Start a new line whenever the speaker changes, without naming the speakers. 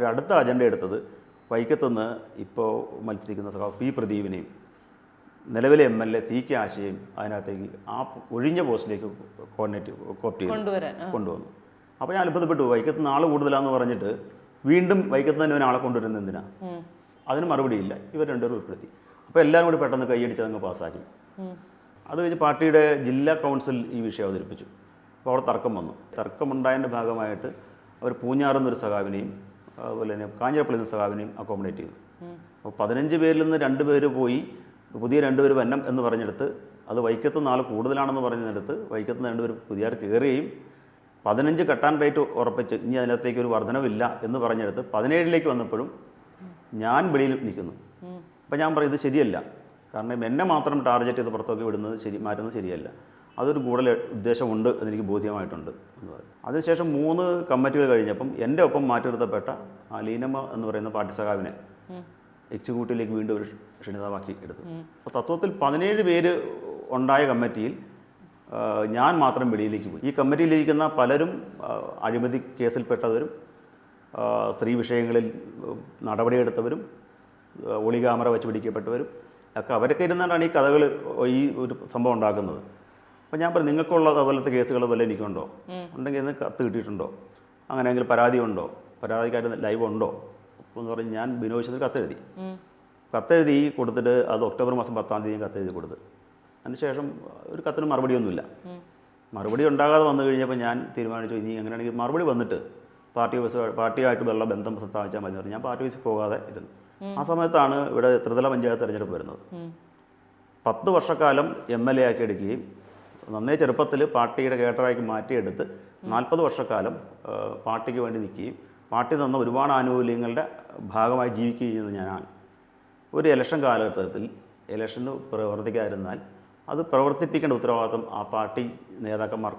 ഒരു അടുത്ത അജണ്ട എടുത്തത് വൈക്കത്തുനിന്ന് ഇപ്പോൾ മത്സരിക്കുന്ന സഖാവ് പി പ്രദീപിനെയും നിലവിലെ MLA CK ആശയും അതിനകത്തേക്ക് ആ ഒഴിഞ്ഞ പോസ്റ്റിലേക്ക് കോപ്റ്റ് ചെയ്തു കൊണ്ടുവന്നു. അപ്പോൾ ഞാൻ അത്ഭുതപ്പെട്ടു. വൈക്കത്ത് നിന്ന് ആൾ കൂടുതലാണെന്ന് പറഞ്ഞിട്ട് വീണ്ടും വൈക്കത്ത് തന്നെ ഒരാളെ കൊണ്ടുവരുന്നത് എന്തിനാ? അതിന് മറുപടിയില്ല. ഇവർ രണ്ടുപേരും ഉൾപ്പെടുത്തി. അപ്പോൾ എല്ലാവരും കൂടി പെട്ടെന്ന് കൈയടിച്ച് അങ്ങ് പാസ്സാക്കി. അത് കഴിഞ്ഞ് പാർട്ടിയുടെ ജില്ലാ കൗൺസിൽ ഈ വിഷയം അവതരിപ്പിച്ചു. അപ്പോൾ അവിടെ തർക്കം വന്നു. തർക്കമുണ്ടായതിൻ്റെ ഭാഗമായിട്ട് അവർ പൂഞ്ഞാറുന്നൊരു സഖാവിനെയും അതുപോലെ തന്നെ കാഞ്ഞിരപ്പള്ളിയിൽ നിന്ന് സഖാവിനെയും അക്കോമഡേറ്റ് ചെയ്തു. അപ്പോൾ 15 പേരിൽ നിന്ന് 2 പേര് പോയി, പുതിയ 2 പേര് വന്നം എന്ന് പറഞ്ഞെടുത്ത്, അത് വൈക്കത്ത് നാൾ കൂടുതലാണെന്ന് പറഞ്ഞെടുത്ത് വൈക്കത്ത് 2 പേര് പുതിയ കയറുകയും 15 കട്ടാൻ റേറ്റ് ഉറപ്പിച്ച് ഇനി അതിനകത്തേക്ക് ഒരു വർധനവില്ല എന്ന് പറഞ്ഞെടുത്ത് 17ലേക്ക് വന്നപ്പോഴും ഞാൻ വെളിയിൽ നിൽക്കുന്നു. അപ്പോൾ ഞാൻ പറയും ഇത് ശരിയല്ല. കാരണം എന്നെ മാത്രം ടാർഗറ്റ് ചെയ്ത് പുറത്തേക്ക് വിടുന്നത് മാറ്റുന്നത് ശരിയല്ല. അതൊരു കൂടുതൽ ഉദ്ദേശമുണ്ട് എന്നെനിക്ക് ബോധ്യമായിട്ടുണ്ട് എന്ന് പറയും. അതിനുശേഷം 3 കമ്മിറ്റികൾ കഴിഞ്ഞപ്പം എൻ്റെ ഒപ്പം മാറ്റി നിർത്തപ്പെട്ട ലീനമ്മ എന്ന് പറയുന്ന പാർട്ടി സഖാവിനെ എക്സിക്യൂട്ടീവിലേക്ക് വീണ്ടും ഒരു ക്ഷണിതാവാക്കി എടുത്തു. അപ്പോൾ തത്വത്തിൽ 17 പേര് ഉണ്ടായ കമ്മിറ്റിയിൽ ഞാൻ മാത്രം വെളിയിലേക്ക് പോയി. ഈ കമ്മിറ്റിയിലിരിക്കുന്ന പലരും അഴിമതി കേസിൽപ്പെട്ടവരും സ്ത്രീ വിഷയങ്ങളിൽ നടപടിയെടുത്തവരും ഒളി ക്യാമറ വെച്ച് പിടിക്കപ്പെട്ടവരും ഒക്കെ അവരൊക്കെ ഇരുന്നാണ് ഈ കഥകൾ ഈ ഒരു സംഭവം ഉണ്ടാക്കുന്നത്. അപ്പോൾ ഞാൻ പറഞ്ഞു നിങ്ങൾക്കുള്ള അതുപോലത്തെ കേസുകൾ വല്ല എനിക്കുണ്ടോ? ഉണ്ടെങ്കിൽ ഇന്ന് കത്ത് കിട്ടിയിട്ടുണ്ടോ? അങ്ങനെയെങ്കിൽ പരാതി ഉണ്ടോ? പരാതിക്കാർ ലൈവ് ഉണ്ടോ എന്ന് പറഞ്ഞ് ഞാൻ ബിനോദിന് കത്തെഴുതി കൊടുത്തിട്ട് അത് ഒക്ടോബർ മാസം 10-ാം തീയതി കത്തെഴുതി കൊടുത്ത്. അതിനുശേഷം ഒരു കത്തിന് മറുപടിയൊന്നുമില്ല. മറുപടി ഉണ്ടാകാതെ വന്നു കഴിഞ്ഞപ്പോൾ ഞാൻ തീരുമാനിച്ചു ഇനി എങ്ങനെയാണെങ്കിൽ മറുപടി വന്നിട്ട് പാർട്ടിയായിട്ട് ഉള്ള ബന്ധം പ്രസ്താവിച്ചാൽ മതി പറഞ്ഞു. ഞാൻ പാർട്ടി ഓഫീസിൽ പോകാതെ ഇരുന്നു. ആ സമയത്താണ് ഇവിടെ ത്രിതല പഞ്ചായത്ത് തെരഞ്ഞെടുപ്പ് വരുന്നത്. 10 വർഷക്കാലം MLA ആക്കി എടുക്കുകയും നന്നേ ചെറുപ്പത്തിൽ പാർട്ടിയുടെ കേഡറാക്കി മാറ്റിയെടുത്ത് 40 വർഷക്കാലം പാർട്ടിക്ക് വേണ്ടി നിൽക്കുകയും പാർട്ടി തന്ന ഒരുപാട് ആനുകൂല്യങ്ങളുടെ ഭാഗമായി ജീവിക്കുകയും ചെയ്യുന്നത് ഞാനാണ്. ഒരു ഇലക്ഷൻ കാലഘട്ടത്തിൽ ഇലക്ഷന് പ്രവർത്തിക്കാതിരുന്നാൽ അത് പ്രവർത്തിപ്പിക്കേണ്ട ഉത്തരവാദിത്വം ആ പാർട്ടി നേതാക്കന്മാർക്കും